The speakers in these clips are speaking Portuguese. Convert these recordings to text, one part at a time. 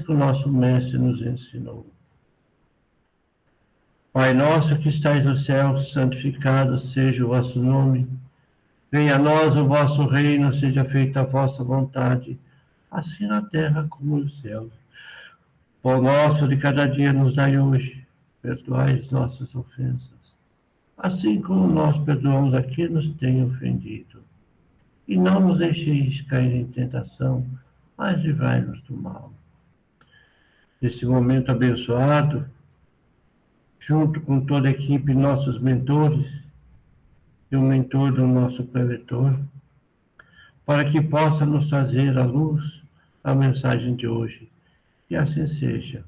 que o nosso mestre nos ensinou. Pai nosso que estais no céu, santificado seja o vosso nome. Venha a nós o vosso reino, seja feita a vossa vontade, assim na terra como no céu. Pão nosso de cada dia nos dai hoje, perdoai as nossas ofensas, assim como nós perdoamos a quem nos tem ofendido. E não nos deixeis cair em tentação, mas livrai-nos do mal. Nesse momento abençoado, junto com toda a equipe, nossos mentores, e o mentor do nosso preletor, para que possa nos trazer à luz a mensagem de hoje. E assim seja.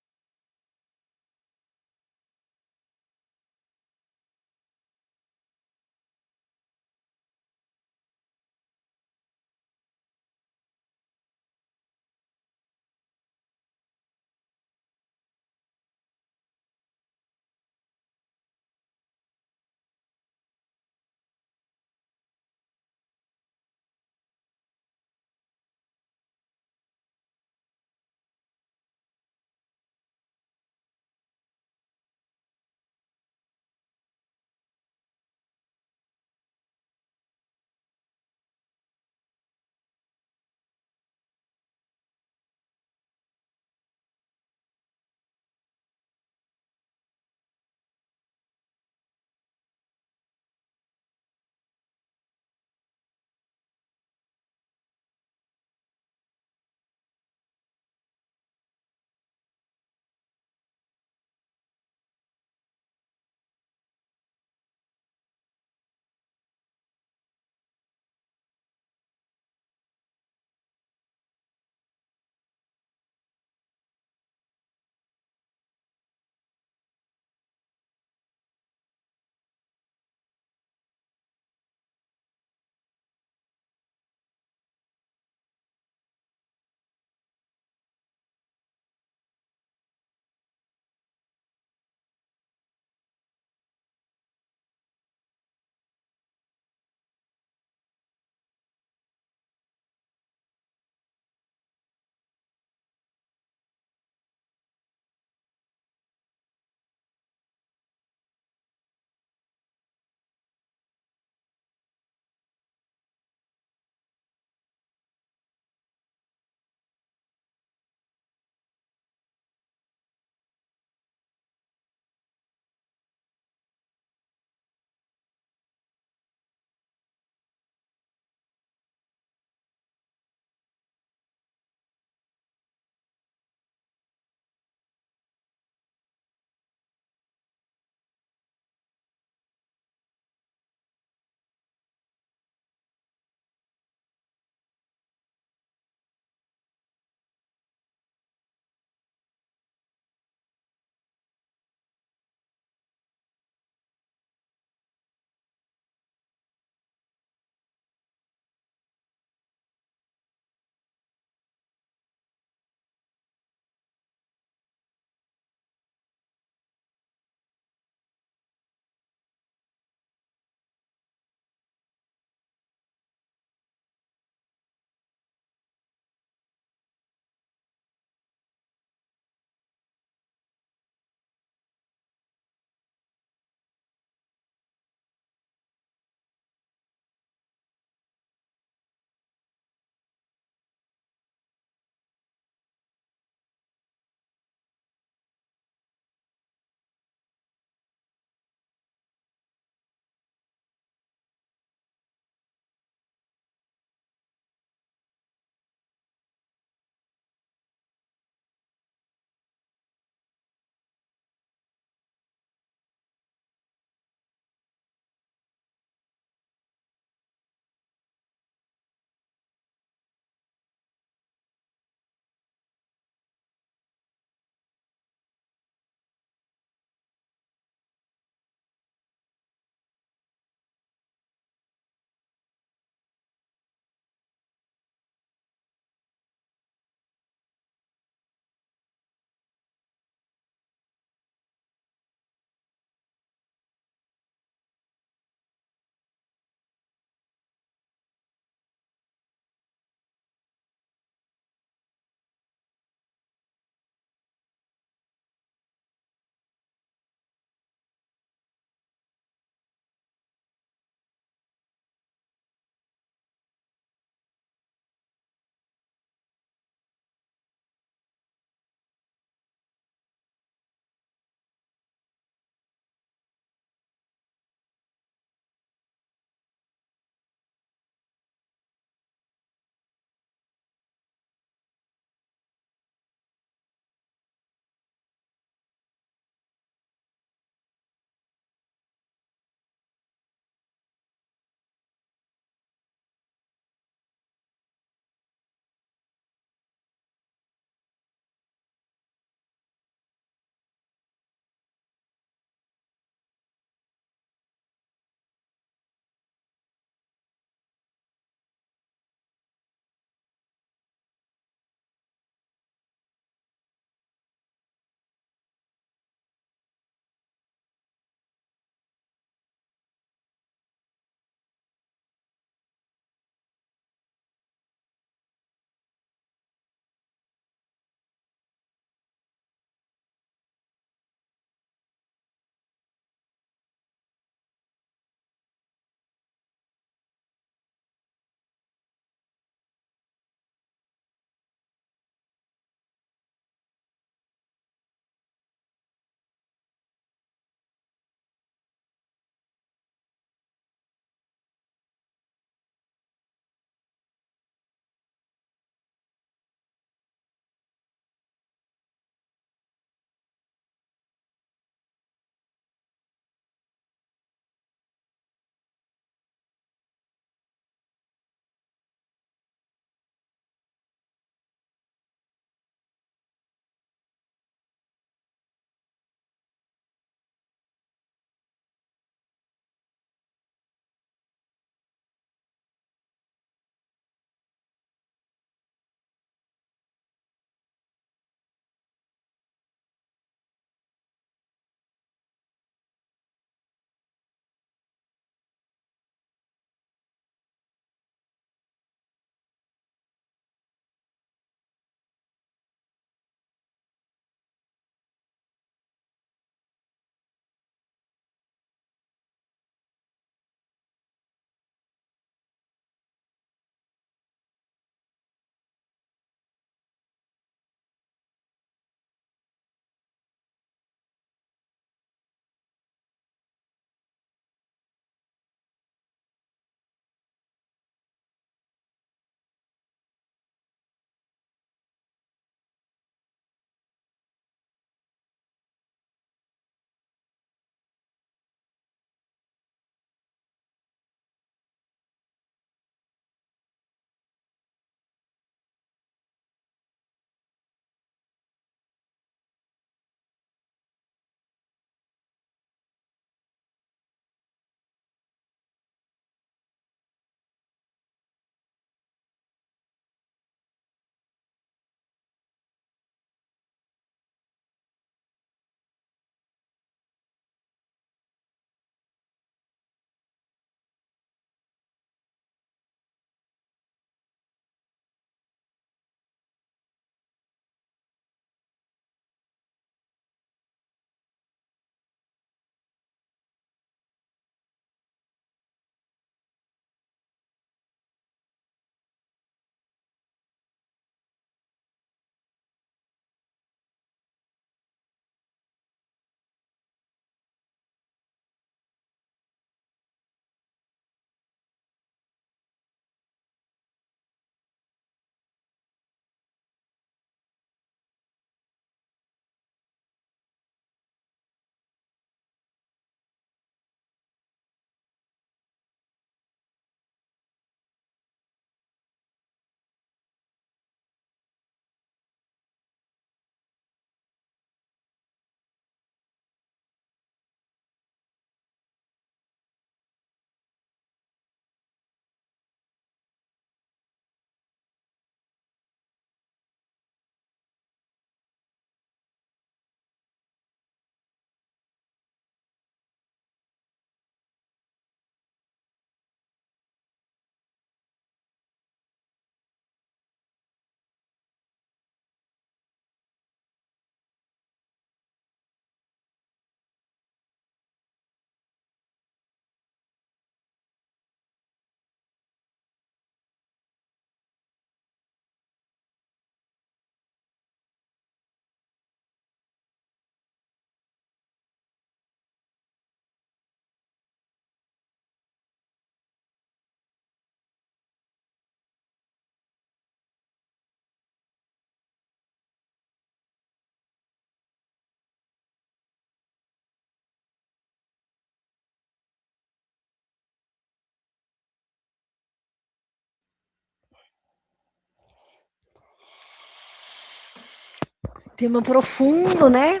Tema profundo, né?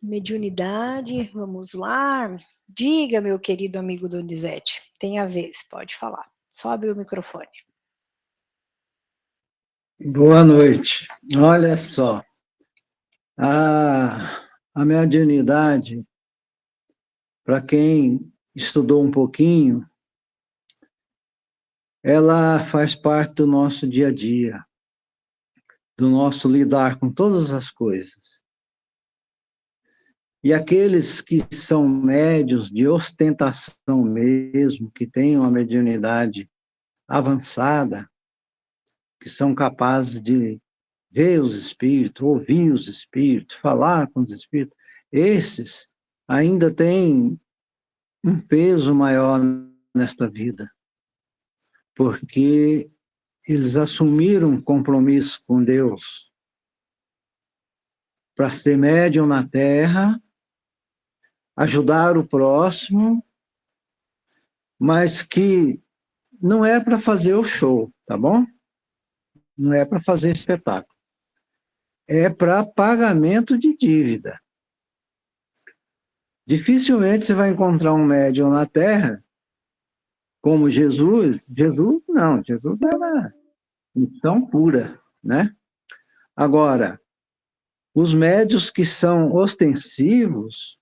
Mediunidade, vamos lá. Diga, meu querido amigo Donizete, tem a vez, pode falar. Só abrir o microfone. Boa noite. Olha só, a mediunidade, para quem estudou um pouquinho, ela faz parte do nosso dia a dia, do nosso lidar com todas as coisas. E aqueles que são médios de ostentação mesmo, que têm uma mediunidade avançada, que são capazes de ver os espíritos, ouvir os espíritos, falar com os espíritos, esses ainda têm um peso maior nesta vida, porque eles assumiram um compromisso com Deus para ser médium na Terra, ajudar o próximo, mas que não é para fazer o show, tá bom? Não é para fazer espetáculo. É para pagamento de dívida. Dificilmente você vai encontrar um médium na Terra como Jesus. Jesus era missão pura, né? Agora, os médios que são ostensivos,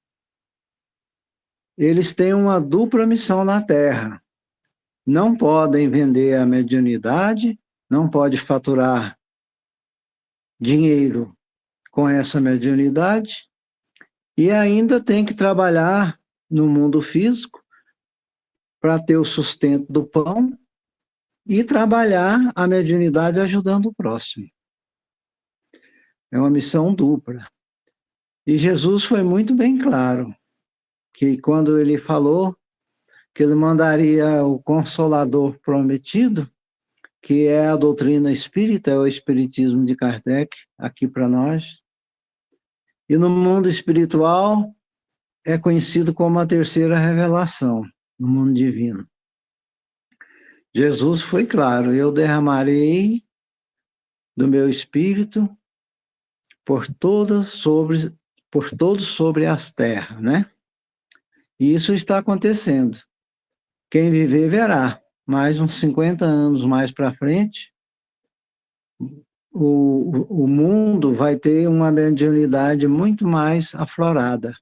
eles têm uma dupla missão na Terra. Não podem vender a mediunidade, não pode faturar dinheiro com essa mediunidade, e ainda tem que trabalhar no mundo físico para ter o sustento do pão e trabalhar a mediunidade ajudando o próximo. É uma missão dupla. E Jesus foi muito bem claro que quando ele falou que ele mandaria o Consolador prometido, que é a doutrina espírita, é o Espiritismo de Kardec, aqui para nós. E no mundo espiritual é conhecido como a terceira revelação, no mundo divino. Jesus foi claro: eu derramarei do meu espírito por todos sobre as terras, né? E isso está acontecendo. Quem viver verá. Mais uns 50 anos mais para frente, o mundo vai ter uma mediunidade muito mais aflorada.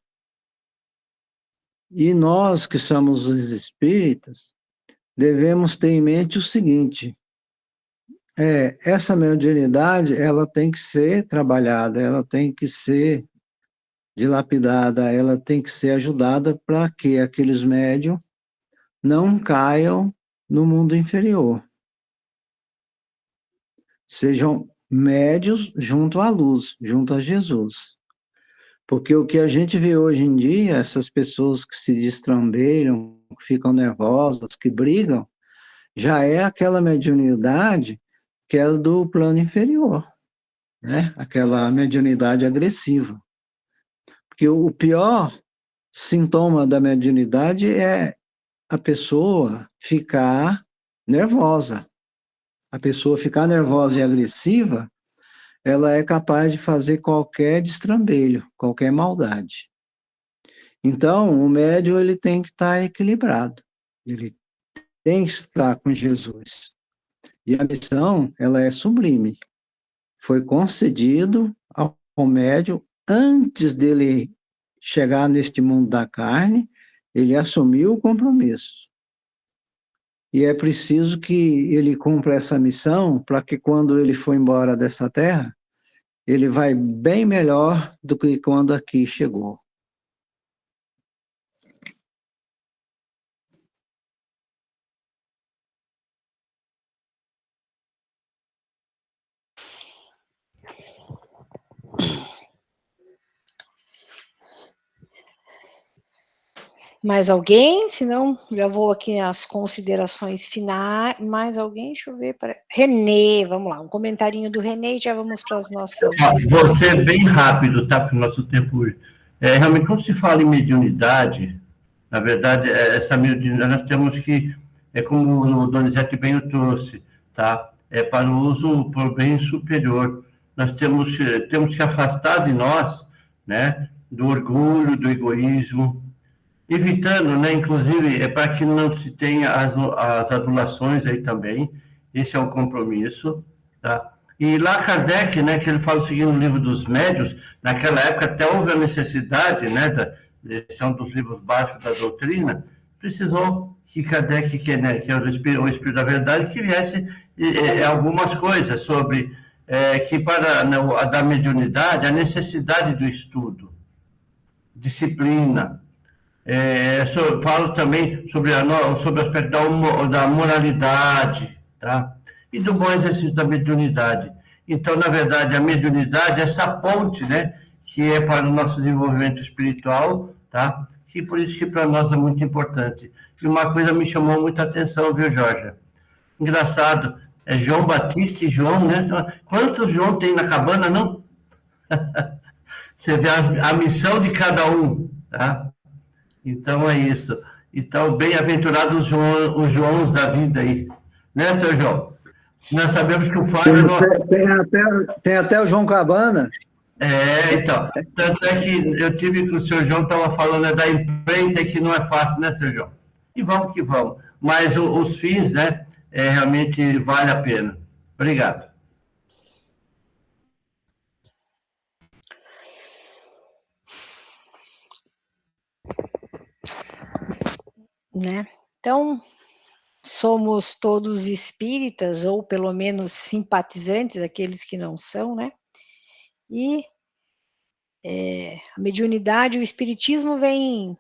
E nós, que somos os espíritas, devemos ter em mente o seguinte: essa mediunidade, ela tem que ser trabalhada, ela tem que ser dilapidada, ela tem que ser ajudada para que aqueles médiuns não caiam no mundo inferior. Sejam médios junto à luz, junto a Jesus. Porque o que a gente vê hoje em dia, essas pessoas que se destrambelham, que ficam nervosas, que brigam, já é aquela mediunidade que é do plano inferior, né? Aquela mediunidade agressiva. Porque o pior sintoma da mediunidade é a pessoa ficar nervosa. A pessoa ficar nervosa e agressiva, ela é capaz de fazer qualquer destrambelho, qualquer maldade. Então, o médium ele tem que estar equilibrado. Ele tem que estar com Jesus. E a missão, ela é sublime. Foi concedido ao médium antes dele chegar neste mundo da carne, ele assumiu o compromisso. E é preciso que ele cumpra essa missão para que quando ele for embora dessa terra, ele vai bem melhor do que quando aqui chegou. Mais alguém? Senão, já vou aqui às considerações finais. Mais alguém? Deixa eu ver. Renê, vamos lá. Um comentarinho do Renê e já vamos para as nossas... Vou ser bem rápido, tá? Porque o nosso tempo... realmente, quando se fala em mediunidade, na verdade, essa mediunidade nós temos que... como o Donizete bem o trouxe, tá? É para o uso, para o bem superior. nós temos que afastar de nós, né, do orgulho, do egoísmo, evitando, né, inclusive, para que não se tenha as adulações aí também, esse é um compromisso, tá? E lá Kardec, né, que ele fala o seguinte no livro dos médiuns, naquela época até houve a necessidade, né, esse é um dos livros básicos da doutrina, precisou que Kardec, que é o Espírito da Verdade, que viesse algumas coisas sobre que para a da mediunidade, a necessidade do estudo, disciplina. Falo também sobre o aspecto da moralidade, tá? E do bom exercício da mediunidade. Então, na verdade, a mediunidade é essa ponte, né, que é para o nosso desenvolvimento espiritual, tá? Que por isso que para nós é muito importante. E uma coisa me chamou muita atenção, viu, Jorge? Engraçado, é João Batista e João, né? Quantos João tem na cabana, não? Você vê a missão de cada um, tá? Então é isso. Então, bem-aventurados os Joãos da vida aí. Né, seu João? Nós sabemos que o Fábio... Tem até o João Cabana. Então. Tanto é que eu tive que o seu João estava falando da empreita que não é fácil, né, seu João? E vamos que vamos. Mas os fins, né, realmente vale a pena. Obrigado. Né? Então, somos todos espíritas, ou pelo menos simpatizantes, aqueles que não são, né? E a mediunidade, o espiritismo vem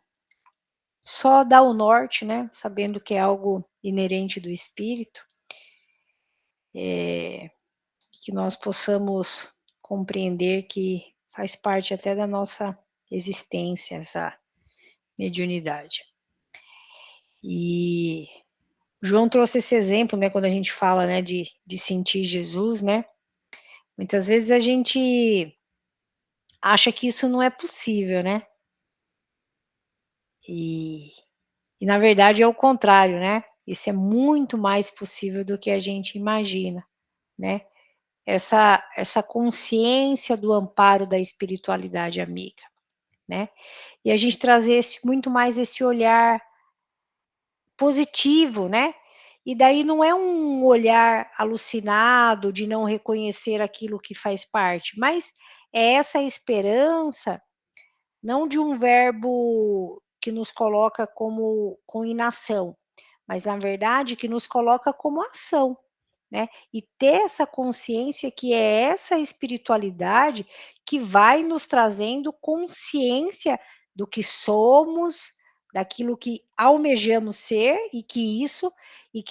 só dar o norte, né? Sabendo que é algo inerente do espírito, que nós possamos compreender que faz parte até da nossa existência, essa mediunidade. E João trouxe esse exemplo, né, quando a gente fala, né, de sentir Jesus, né, muitas vezes a gente acha que isso não é possível, né, e na verdade é o contrário, né, isso é muito mais possível do que a gente imagina, né, essa consciência do amparo da espiritualidade amiga, né, e a gente trazer muito mais esse olhar positivo, né, e daí não é um olhar alucinado de não reconhecer aquilo que faz parte, mas é essa esperança, não de um verbo que nos coloca como com inação, mas na verdade que nos coloca como ação, né? E ter essa consciência que é essa espiritualidade que vai nos trazendo consciência do que somos, daquilo que almejamos ser e que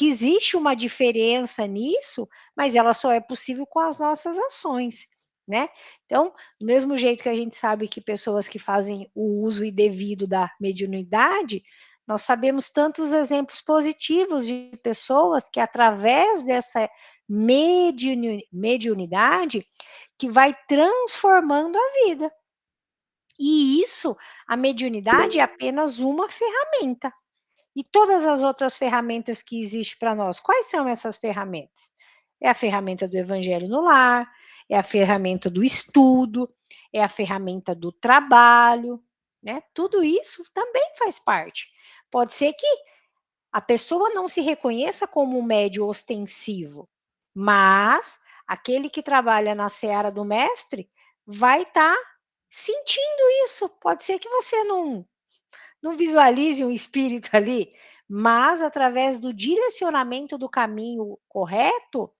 existe uma diferença nisso, mas ela só é possível com as nossas ações, né? Então, do mesmo jeito que a gente sabe que pessoas que fazem o uso indevido da mediunidade, nós sabemos tantos exemplos positivos de pessoas que através dessa mediunidade que vai transformando a vida. E isso, a mediunidade é apenas uma ferramenta. E todas as outras ferramentas que existem para nós, quais são essas ferramentas? É a ferramenta do evangelho no lar, é a ferramenta do estudo, é a ferramenta do trabalho, né? Tudo isso também faz parte. Pode ser que a pessoa não se reconheça como um médium ostensivo, mas aquele que trabalha na seara do mestre vai estar sentindo isso. Pode ser que você não visualize um espírito ali, mas através do direcionamento do caminho correto,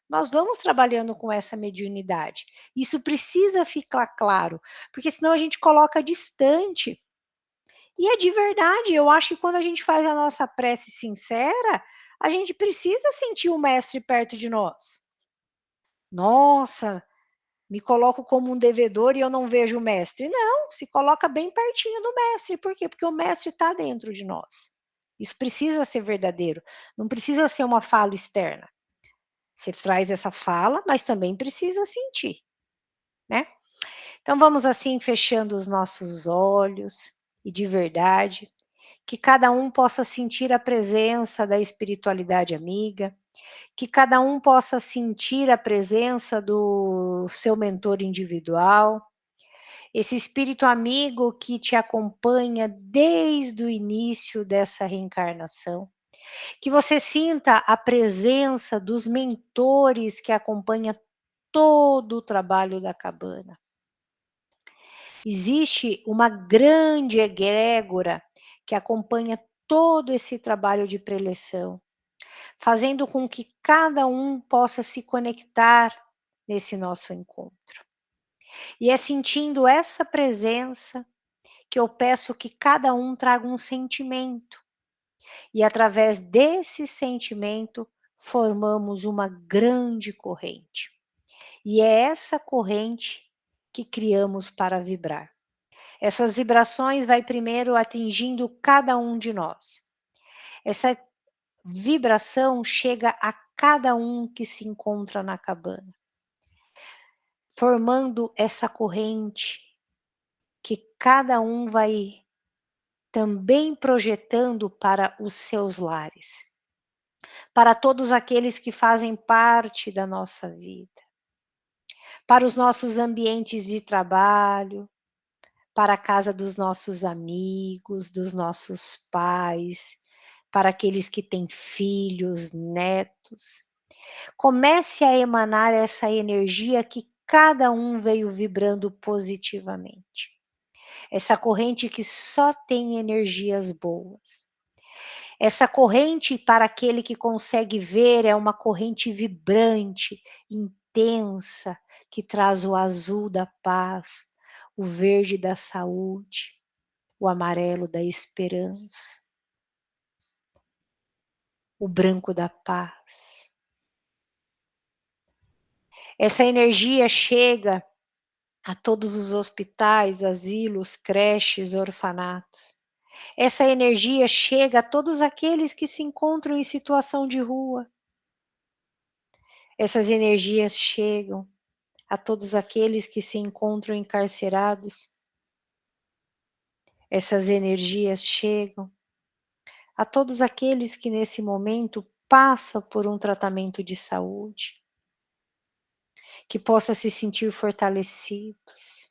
nós vamos trabalhando com essa mediunidade. Isso precisa ficar claro, porque senão a gente coloca distante. E é de verdade, eu acho que quando a gente faz a nossa prece sincera, a gente precisa sentir o mestre perto de nós. Nossa, me coloco como um devedor e eu não vejo o mestre. Não, se coloca bem pertinho do mestre. Por quê? Porque o mestre está dentro de nós. Isso precisa ser verdadeiro, não precisa ser uma fala externa. Você traz essa fala, mas também precisa sentir, né? Então vamos assim fechando os nossos olhos e de verdade, que cada um possa sentir a presença da espiritualidade amiga, que cada um possa sentir a presença do seu mentor individual, esse espírito amigo que te acompanha desde o início dessa reencarnação. Que você sinta a presença dos mentores que acompanham todo o trabalho da cabana. Existe uma grande egrégora que acompanha todo esse trabalho de preleção, fazendo com que cada um possa se conectar nesse nosso encontro. E é sentindo essa presença que eu peço que cada um traga um sentimento. E através desse sentimento, formamos uma grande corrente. E é essa corrente que criamos para vibrar. Essas vibrações vai primeiro atingindo cada um de nós. Essa vibração chega a cada um que se encontra na cabana, formando essa corrente que cada um vai também projetando para os seus lares, para todos aqueles que fazem parte da nossa vida, para os nossos ambientes de trabalho, para a casa dos nossos amigos, dos nossos pais, para aqueles que têm filhos, netos. Comece a emanar essa energia que cada um veio vibrando positivamente. Essa corrente que só tem energias boas. Essa corrente, para aquele que consegue ver, é uma corrente vibrante, intensa, que traz o azul da paz, o verde da saúde, o amarelo da esperança, o branco da paz. Essa energia chega a todos os hospitais, asilos, creches, orfanatos. Essa energia chega a todos aqueles que se encontram em situação de rua. Essas energias chegam a todos aqueles que se encontram encarcerados. Essas energias chegam a todos aqueles que nesse momento passam por um tratamento de saúde, que possam se sentir fortalecidos.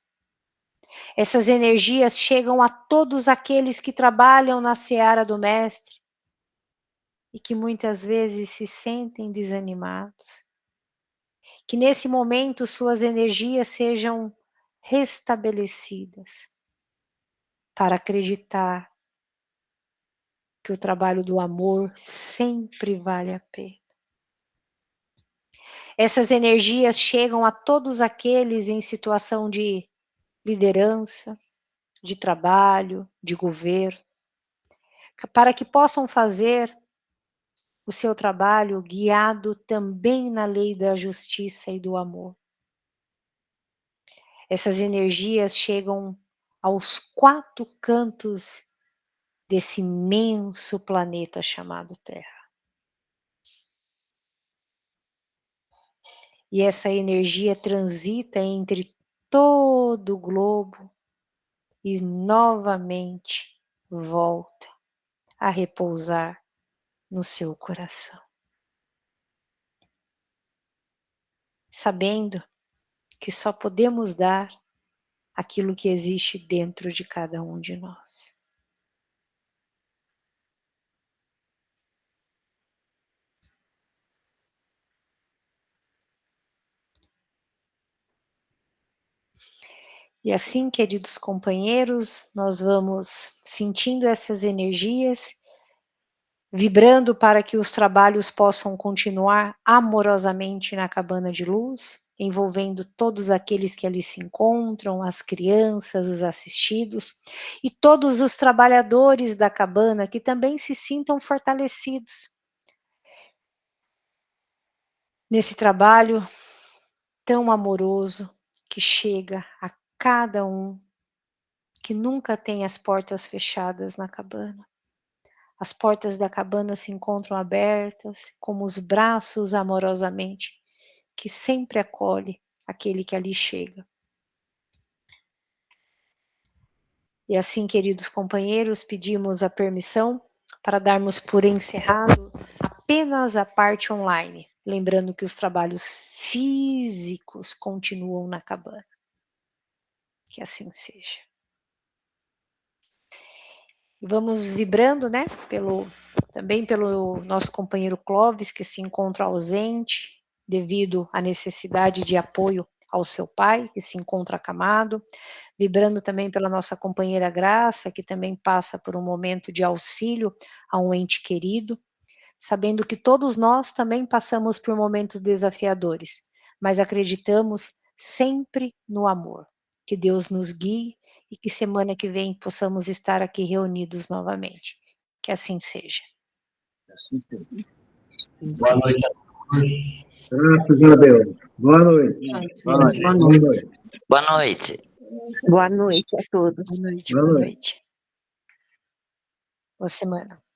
Essas energias chegam a todos aqueles que trabalham na seara do Mestre e que muitas vezes se sentem desanimados. Que nesse momento suas energias sejam restabelecidas para acreditar que o trabalho do amor sempre vale a pena. Essas energias chegam a todos aqueles em situação de liderança, de trabalho, de governo, para que possam fazer o seu trabalho guiado também na lei da justiça e do amor. Essas energias chegam aos 4 cantos desse imenso planeta chamado Terra. E essa energia transita entre todo o globo e novamente volta a repousar no seu coração. Sabendo que só podemos dar aquilo que existe dentro de cada um de nós. E assim, queridos companheiros, nós vamos sentindo essas energias, vibrando para que os trabalhos possam continuar amorosamente na cabana de luz, envolvendo todos aqueles que ali se encontram, as crianças, os assistidos, e todos os trabalhadores da cabana que também se sintam fortalecidos nesse trabalho tão amoroso que chega a cada um, que nunca tem as portas fechadas na cabana. As portas da cabana se encontram abertas, como os braços amorosamente, que sempre acolhe aquele que ali chega. E assim, queridos companheiros, pedimos a permissão para darmos por encerrado a apenas a parte online, lembrando que os trabalhos físicos continuam na cabana. Que assim seja. E vamos vibrando, né, também pelo nosso companheiro Clóvis, que se encontra ausente devido à necessidade de apoio ao seu pai, que se encontra acamado, vibrando também pela nossa companheira Graça, que também passa por um momento de auxílio a um ente querido, sabendo que todos nós também passamos por momentos desafiadores, mas acreditamos sempre no amor. Que Deus nos guie e que semana que vem possamos estar aqui reunidos novamente. Que assim seja. Boa noite a todos. Graças a Deus. Boa noite. Boa noite. Boa noite. Boa noite. Boa noite a todos. Boa noite, Boa boa noite. noite. Boa semana.